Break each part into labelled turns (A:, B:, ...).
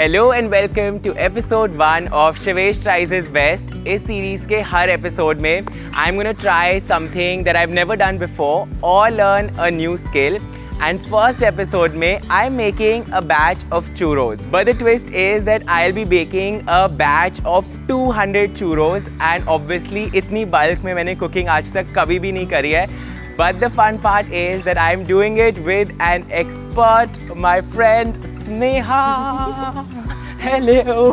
A: Hello and welcome to episode 1 of Shavesh tries his best. इस series के हर episode में I am gonna try something that I have never done before और learn a new skill. And first episode में I'm making a batch of churros. But the twist is that I'll be baking a batch of 200 churros and obviously इतनी bulk में मैंने cooking आज तक कभी भी नहीं करी है. But the fun part is that I'm doing it with an expert, my friend Sneha. Hello.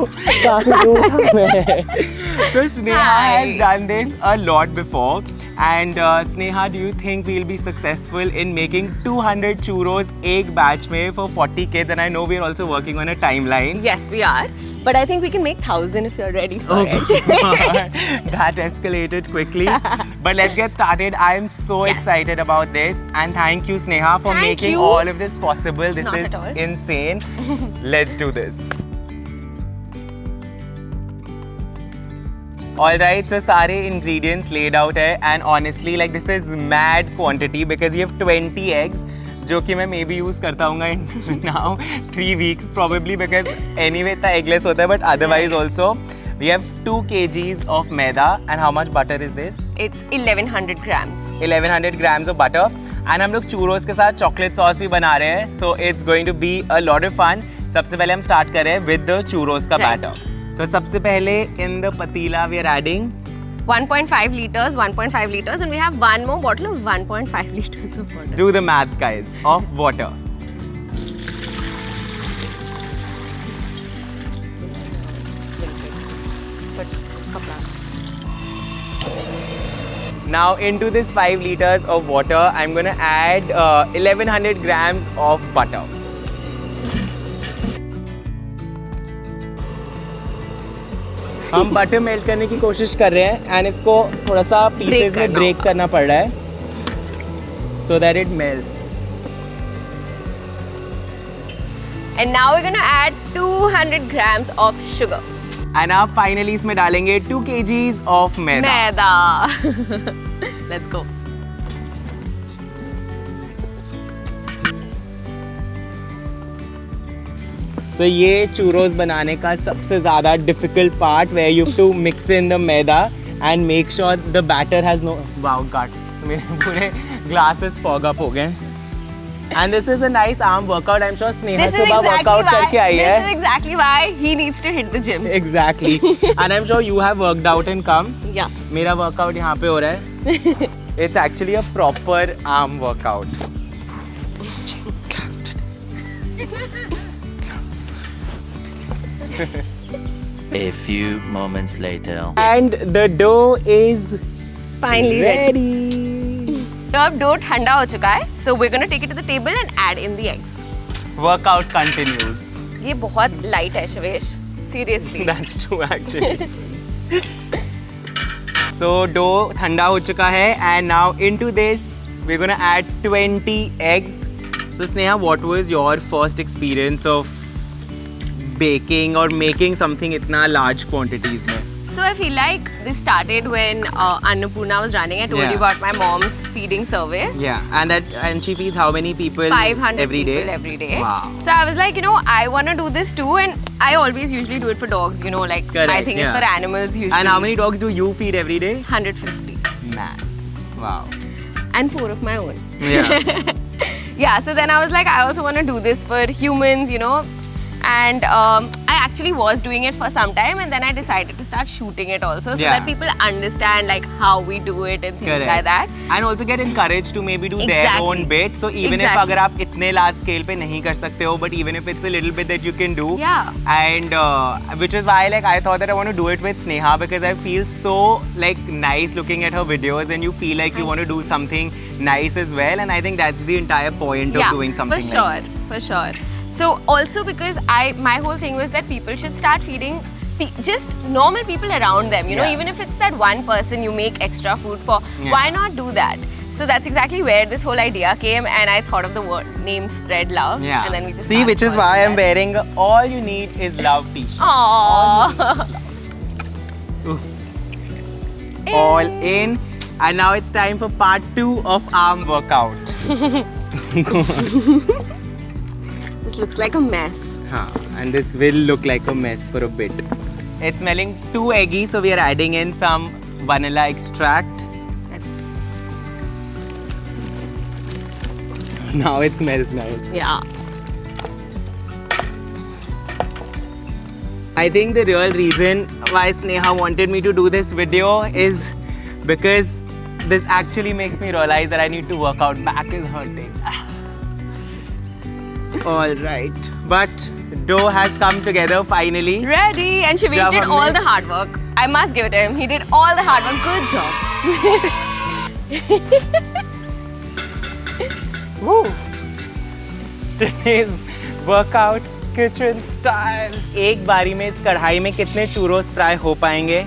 A: So Sneha has done this a lot before. And Sneha, do you think we'll be successful in making 200 churros एक batch में for 40 kids? And I know we're also working on a timeline.
B: Yes, we are. But I think we can make 1,000 if you're ready for it.
A: That escalated quickly. But let's get started. I am so excited about this. And thank you, Sneha, for making all of this possible. This is insane. Let's do this. Alright, so सारे ingredients laid out है and honestly like this is mad quantity because you have 20 eggs जो कि मैं maybe use करता हूँगा in now 3 weeks probably because anyway इतना eggless होता है but otherwise also we have 2 kgs of maida and how much butter is this?
B: It's 1100 grams.
A: 1100 grams of butter and हम लोग churros के साथ chocolate sauce भी बना रहे हैं so it's going to be a lot of fun. सबसे पहले हम start कर रहे हैं with the churros का batter. So सबसे पहले in the patila we are adding
B: 1.5 liters and we have one more bottle of 1.5 liters of water.
A: Do the math guys of water. Now into this 5 liters of water I'm going to add 1100 grams of butter. हम butter melt करने की कोशिश कर रहे हैं and इसको थोड़ा सा पीसेस में ब्रेक करना पड़ रहा है so that it melts.
B: And now we're going to add 200 grams of sugar.
A: And अब finally इसमें डालेंगे 2 kgs of maida.
B: Let's go.
A: So ये churros बनाने का सबसे ज़्यादा difficult part where you have to mix in the maida and make sure the batter has no guts. मेरे पूरे glasses fog up हो गए. And this is a nice arm workout. I'm sure Sneha सुबह workout करके आई है.
B: This is exactly why he needs to hit the gym.
A: Exactly. And I'm sure you have worked out and come.
B: Yes.
A: मेरा workout यहाँ पे हो रहा है. It's actually a proper arm workout.
C: A few moments later.
A: And the dough is
B: finally
A: ready.
B: तो अब dough ठंडा हो चुका है. So we're going to take it to the table and add in the eggs.
A: Workout continues.
B: ये बहुत light है शवेश. Seriously.
A: That's true actually. So dough ठंडा हो चुका है and now into this we're going to add 20 eggs. So Sneha, what was your first experience of baking or making something इतना large quantities में?
B: So I feel like this started when Annapurna was running. I told you about my mom's feeding service.
A: Yeah, and she feeds how many people
B: 500
A: every day?
B: people every day.
A: Wow.
B: So I was like, I want to do this too, and I always usually do it for dogs. Like
A: correct,
B: my thing is for animals usually.
A: And how many dogs do you feed every day?
B: 150.
A: Man, wow.
B: And 4 of my own.
A: Yeah.
B: Yeah. So then I was like, I also want to do this for humans. And I actually was doing it for some time and then I decided to start shooting it also so that people understand like how we do it and things like that.
A: And also get encouraged to maybe do their own bit. So even if अगर आप इतने large scale पे नहीं कर सकते हो, but even if it's a little bit that you can do.
B: Yeah.
A: And which is why like I thought that I want to do it with Sneha because I feel so like nice looking at her videos and you feel like you want to do something nice as well. And I think that's the entire point of doing something like this.
B: For sure. So also because my whole thing was that people should start feeding just normal people around them, even if it's that one person you make extra food for, why not do that? So that's exactly where this whole idea came and I thought of the name Spread Love.
A: Yeah.
B: And then we just
A: see, which is why I'm wearing All You Need Is Love t-shirt.
B: Aww.
A: All in. And now it's time for part 2 of arm workout.
B: This looks like a mess.
A: हाँ and this will look like a mess for a bit. It's smelling too eggy, so we are adding in some vanilla extract. Now it smells nice.
B: Yeah.
A: I think the real reason why Sneha wanted me to do this video is because this actually makes me realize that I need to work out. Back is hurting. Alright, but dough has come together finally.
B: Ready. And Shivesh
A: Jab
B: did
A: humne-
B: all the hard work. I must give it to him. He did all the hard work. Good job.
A: Woo! Today's workout kitchen style. एक बारी में इस कढ़ाई में कितने churros fry हो पाएंगे?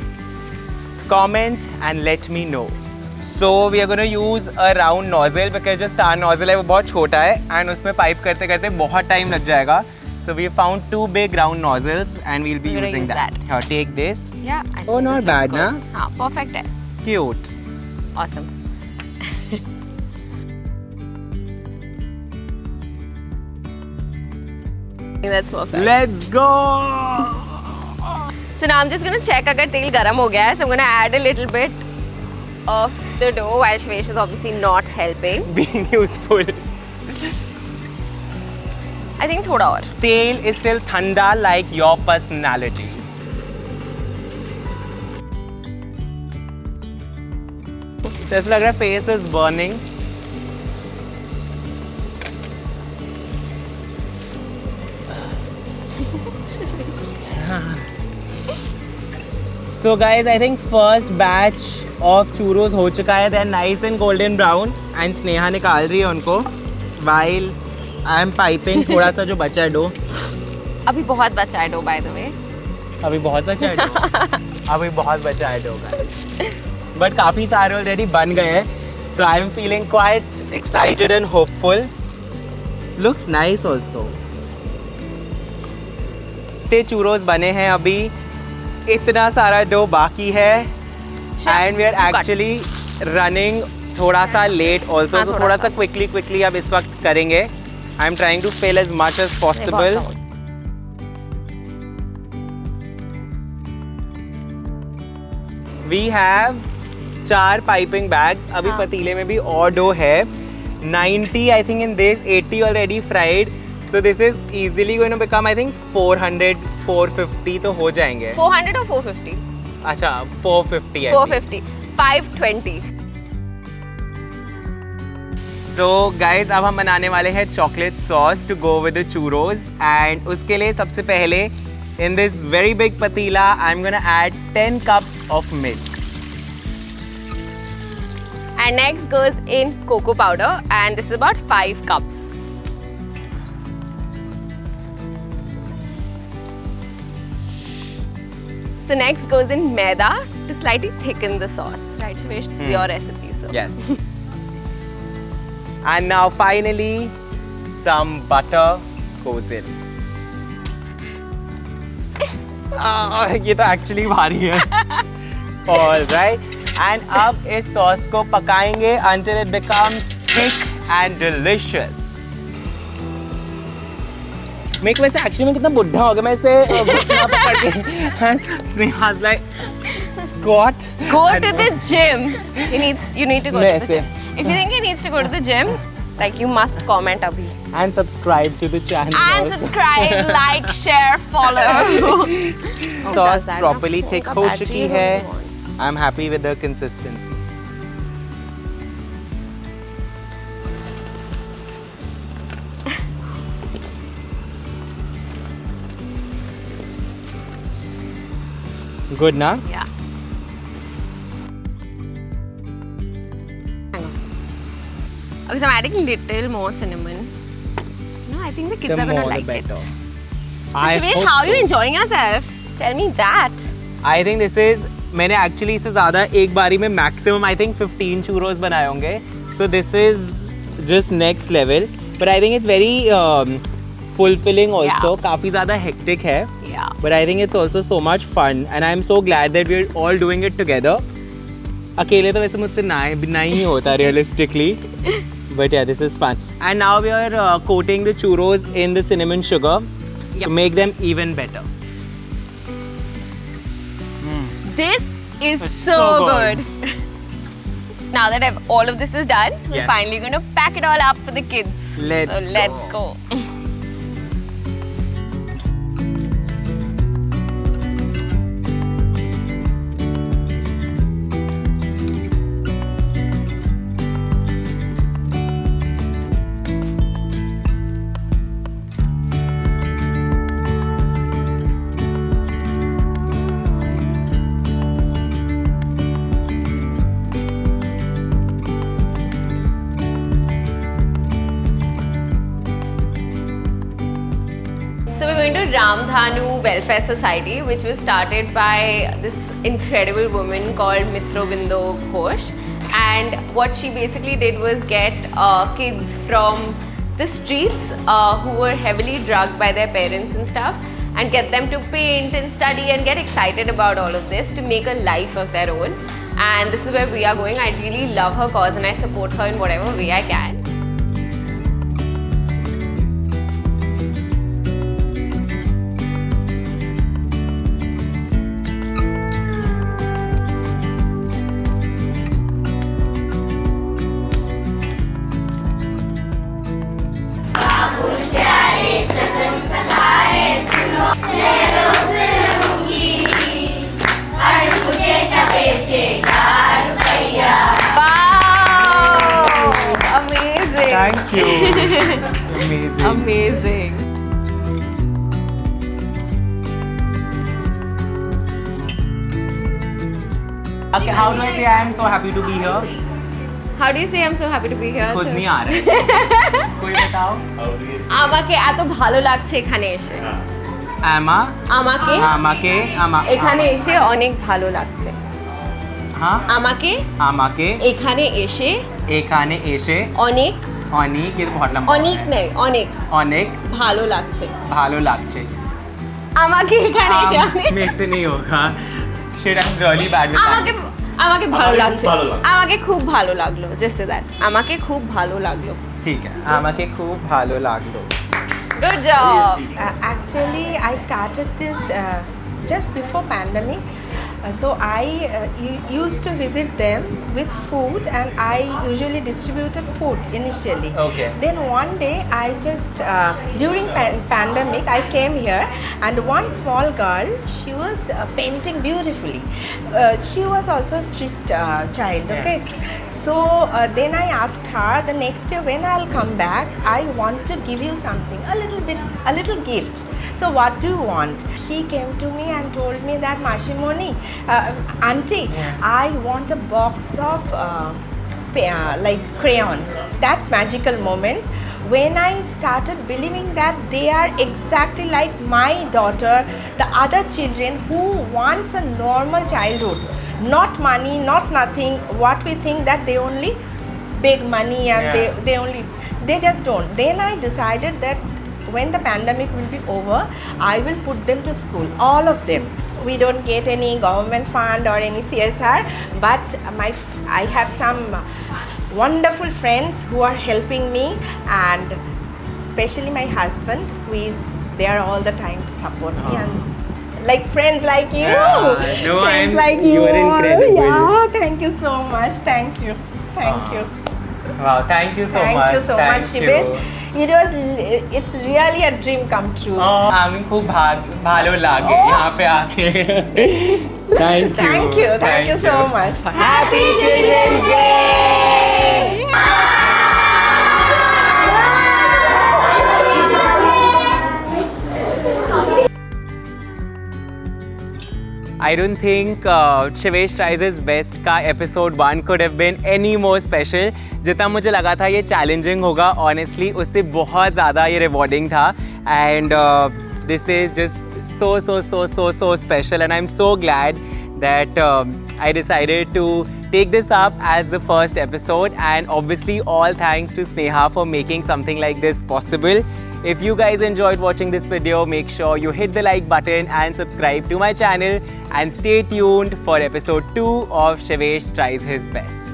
A: Comment and let me know. So we are going to use a round nozzle because जो star nozzle है वो बहुत छोटा है and उसमें पाइप करते करते बहुत टाइम लग जाएगा. So we found 2 big round nozzles and we'll be
B: We're gonna
A: using
B: use
A: that.
B: that.
A: Here, take this.
B: Yeah. I
A: Oh,
B: think
A: not
B: this looks
A: bad,
B: good.
A: na?
B: हाँ, perfect है.
A: Cute.
B: Awesome. I think that's perfect.
A: Let's go!
B: So now I'm just gonna check अगर तेल गरम हो गया है. So I'm gonna add a little bit of the dough while Shivesh is obviously not helping.
A: Being useful.
B: I think थोड़ा और.
A: Tail is still thanda like your personality. जैसे लग रहा है face is burning. So guys, I think first batch of churros हो चुका है. They're nice and golden brown and Sneha निकाल रही है उनको while I am piping थोड़ा सा जो बचा है डो.
B: अभी बहुत बचा है dough by the way.
A: अभी बहुत बचा है डो. अभी बहुत बचा है डो guys. But काफी सारे ऑलरेडी बन गए हैं. So I am feeling quite excited and hopeful. Looks nice also. इतने churros बने हैं अभी. इतना सारा डो बाकी है. And we are actually running थोड़ा सा late also.
B: हाँ,
A: So
B: थोड़ा
A: थोड़ा
B: सा.
A: सा quickly अब इस वक्त करेंगे. I am trying to fill as much as possible. We have 4 piping bags. अभी पतीले में भी और डो है. 90 I think in this, 80 already fried. So this is easily going to become I think 400, 450 तो हो जाएंगे.
B: 400 or 450?
A: अच्छा 450 है.
B: 450. 520.
A: So guys अब हम बनाने वाले हैं chocolate sauce to go with the churros and उसके लिए सबसे पहले in this very big patila I'm gonna add 10 cups of milk.
B: And next goes in cocoa powder and this is about 5 cups. So next goes in maida to slightly thicken the sauce. Right, Shivesh? This is your recipe. So.
A: Yes. And now finally some butter goes in. ये तो actually भारी है. All right. And अब इस sauce को पकाएंगे until it becomes thick and delicious. मेरे को वैसे एक्चुअली में कितना बुढ़ा हो गया मैं इसे घुटना पकड़ के Sneha's like squat.
B: Go to the gym. You need to go to the
A: ऐसे.
B: gym. If you think he needs to go to the gym, like you must comment abhi.
A: And subscribe to the channel.
B: And
A: also.
B: subscribe, like, share, follow.
A: Sauce properly thick
B: का
A: हो
B: battery
A: चुकी
B: is
A: है.
B: only on.
A: I'm happy with the consistency. Good na?
B: Yeah. Hang on. Okay, so I'm adding little more cinnamon. No, I think the kids
A: The
B: are gonna
A: more the
B: like it.
A: better.
B: So
A: I
B: Shivesh,
A: hope
B: how are you
A: so.
B: enjoying yourself? Tell me that.
A: I think this is मैंने actually इससे ज़्यादा एक बारी में maximum I think 15 churros बनाए होंगे. So this is just next level. But I think it's very fulfilling also.
B: Yeah.
A: काफ़ी ज़्यादा hectic है.
B: Yeah.
A: But I think it's also so much fun and I'm so glad that we're all doing it together. अकेले तो वैसे मुझसे ना ही होता realistically. But yeah, this is fun. And now we are coating the churros in the cinnamon sugar.
B: Yep.
A: to make them even better.
B: This is
A: It's
B: so
A: so
B: good.
A: good.
B: Now that all of this is done, we're
A: Yes.
B: finally going to pack it all up for the kids. Let's go. So we're going to Ramdhanu Welfare Society, which was started by this incredible woman called Mitrobindo Ghosh. And what she basically did was get kids from the streets who were heavily drugged by their parents and stuff, and get them to paint and study and get excited about all of this to make a life of their own. And this is where we are going. I really love her cause and I support her in whatever way I can. Wow! Amazing!
A: Thank you. Amazing.
B: Amazing.
A: Okay, how do I say I am so happy to be here?
B: How do you say I'm so happy to be here?
A: खुद नहीं आ रहा है। कोई बताओ?
B: আমাকে এত ভালো লাগছে এখানে এসে।
A: Ama,
B: আমাকে
A: আমাকে,
B: এখানে এসে অনেক ভালো লাগছে।
A: हाँ,
B: আমাকে
A: আমাকে
B: এখানে এসে
A: এখানে এসে
B: অনেক
A: অনেক এর बहुत लंबा
B: অনেক নেই অনেক
A: অনেক
B: ভালো লাগছে।
A: ভালো লাগছে।
B: আমাকে এখানে এসে অনেক
A: मेरे से नहीं होगा। Shit, I'm really bad with
B: আমাকে
A: that.
B: আমাকে ভালো লাগছে। আমাকে খুব ভালো লাগলো। Just say that. আমাকে খুব ভালো লাগলো।
A: ठीक है, আমাকে খুব ভালো লাগলো।
B: Good job.
D: Actually, I started this just before pandemic. So I used to visit them with food, and I usually distributed food initially.
A: Okay.
D: Then one day I just during pandemic I came here, and one small girl, she was painting beautifully. She was also a street child. Okay. So then I asked her the next day when I'll come back, I want to give you something, a little gift. So what do you want? She came to me and told me that Mashimoni, auntie, I want a box of like crayons. That magical moment when I started believing that they are exactly like my daughter, the other children who wants a normal childhood, not money, not nothing. What we think that they only beg money and they just don't. Then I decided that when the pandemic will be over, I will put them to school, all of them. We don't get any government fund or any CSR, but I have some wonderful friends who are helping me, and especially my husband, who is there all the time to support me, and like friends like you,
A: no,
D: friends like
A: you are
D: all.
A: incredible.
D: Yeah, thank you so much. Thank you.
A: Wow, thank you so much.
D: Thank you so much,
A: Thank you.
D: Shivesh. It's really a dream come true.
A: আমি খুব ভালো লাগে यहाँ पे आके। Thank you.
D: Thank you so much. Happy Children's Day!
A: I don't think Shivesh Tries His Best का episode 1 could have been any more special. जितना मुझे लगा था ये challenging होगा, honestly उससे बहुत ज़्यादा ये rewarding था, and this is just so special, and I'm so glad that I decided to take this up as the first episode, and obviously all thanks to Sneha for making something like this possible. If you guys enjoyed watching this video, make sure you hit the like button and subscribe to my channel, and stay tuned for episode 2 of Shivesh Tries His Best.